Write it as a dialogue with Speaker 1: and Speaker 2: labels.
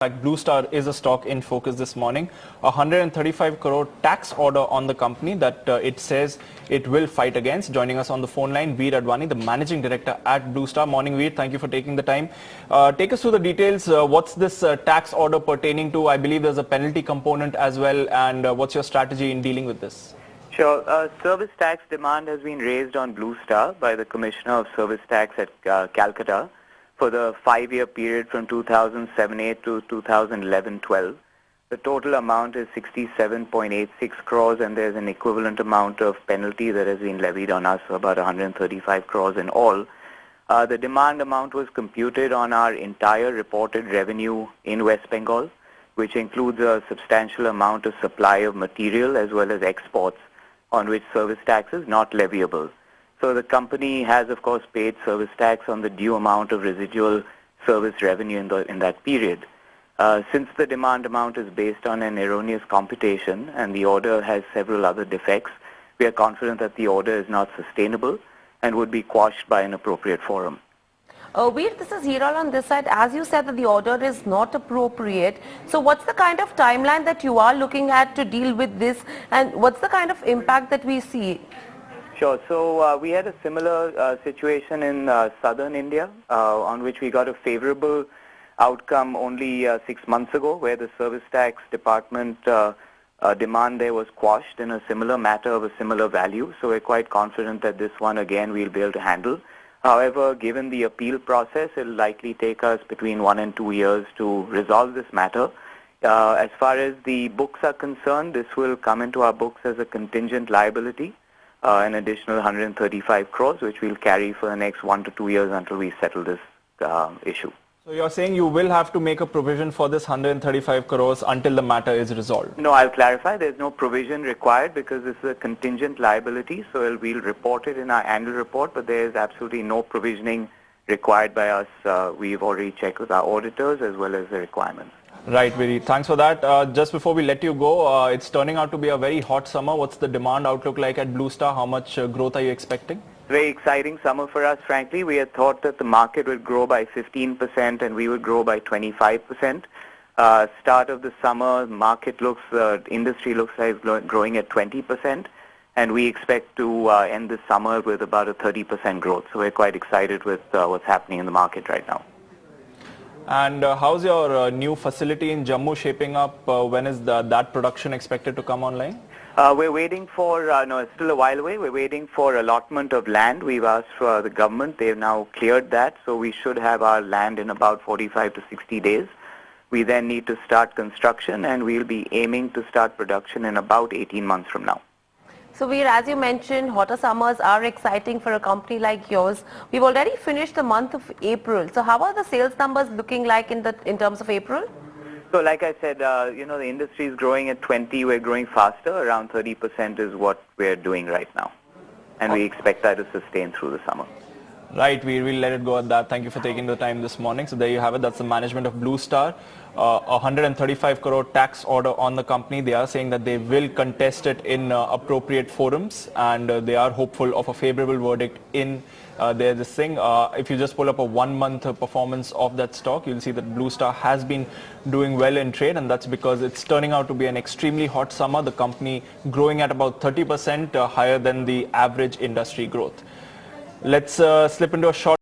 Speaker 1: Blue Star is a stock in focus this morning. 135 crore tax order on the company that it says it will fight against. Joining us on the phone line, Advani, the managing director at Blue Star. Morning, Veer. Thank you for taking the time. Take us through the details. What's this tax order pertaining to? I believe there's a penalty component as well. And what's your strategy in dealing with this?
Speaker 2: Sure. Service tax demand has been raised on Blue Star by the Commissioner of Service Tax at Calcutta for the 5-year period from 2007-8 to 2011-12. The total amount is 67.86 crores, and there's an equivalent amount of penalty that has been levied on us, so about 135 crores in all. The demand amount was computed on our entire reported revenue in West Bengal, which includes a substantial amount of supply of material as well as exports on which service tax is not leviable. So the company has, of course, paid service tax on the due amount of residual service revenue in that period. Since the demand amount is based on an erroneous computation and the order has several other defects, we are confident that the order is not sustainable and would be quashed by an appropriate forum.
Speaker 3: Veer, this is Hiral on this side. As you said that the order is not appropriate, so what's the kind of timeline that you are looking at to deal with this, and what's the kind of impact that we see?
Speaker 2: Sure. So we had a similar situation in southern India on which we got a favorable outcome only 6 months ago, where the service tax department demand there was quashed in a similar matter of a similar value. So we're quite confident that this one again we'll be able to handle. However, given the appeal process, it will likely take us between 1 and 2 years to resolve this matter. As far as the books are concerned, this will come into our books as a contingent liability, an additional 135 crores, which we'll carry for the next 1 to 2 years until we settle this issue.
Speaker 1: So you're saying you will have to make a provision for this 135 crores until the matter is resolved?
Speaker 2: No, I'll clarify. There's no provision required because this is a contingent liability, so we'll report it in our annual report, but there is absolutely no provisioning required by us. We've already checked with our auditors as well as the requirements.
Speaker 1: Right, Viri. Thanks for that. Just before we let you go, it's turning out to be a very hot summer. What's the demand outlook like at Blue Star? How much growth are you expecting?
Speaker 2: Very exciting summer for us, frankly. We had thought that the market would grow by 15% and we would grow by 25%. Start of the summer, industry looks like growing at 20%, and we expect to end the summer with about a 30% growth. So we're quite excited with what's happening in the market right now.
Speaker 1: And how's your new facility in Jammu shaping up? When is that production expected to come online?
Speaker 2: We're waiting for, no, it's still a while away. We're waiting for allotment of land. We've asked for the government. They've now cleared that. So we should have our land in about 45 to 60 days. We then need to start construction, and we'll be aiming to start production in about 18 months from now.
Speaker 3: So Veer, as you mentioned, hotter summers are exciting for a company like yours. We've already finished the month of April. So how are the sales numbers looking like in terms of April?
Speaker 2: So like I said, the industry is growing at 20. We're growing faster. Around 30% is what we're doing right now. And we expect that to sustain through the summer.
Speaker 1: Right, we'll let it go at that. Thank you for taking the time this morning. So there you have it. That's the management of Blue Star. 135 crore tax order on the company. They are saying that they will contest it in appropriate forums, and they are hopeful of a favorable verdict in this thing. If you just pull up a 1 month performance of that stock, you'll see that Blue Star has been doing well in trade, and that's because it's turning out to be an extremely hot summer. The company growing at about 30% higher than the average industry growth. Let's slip into a short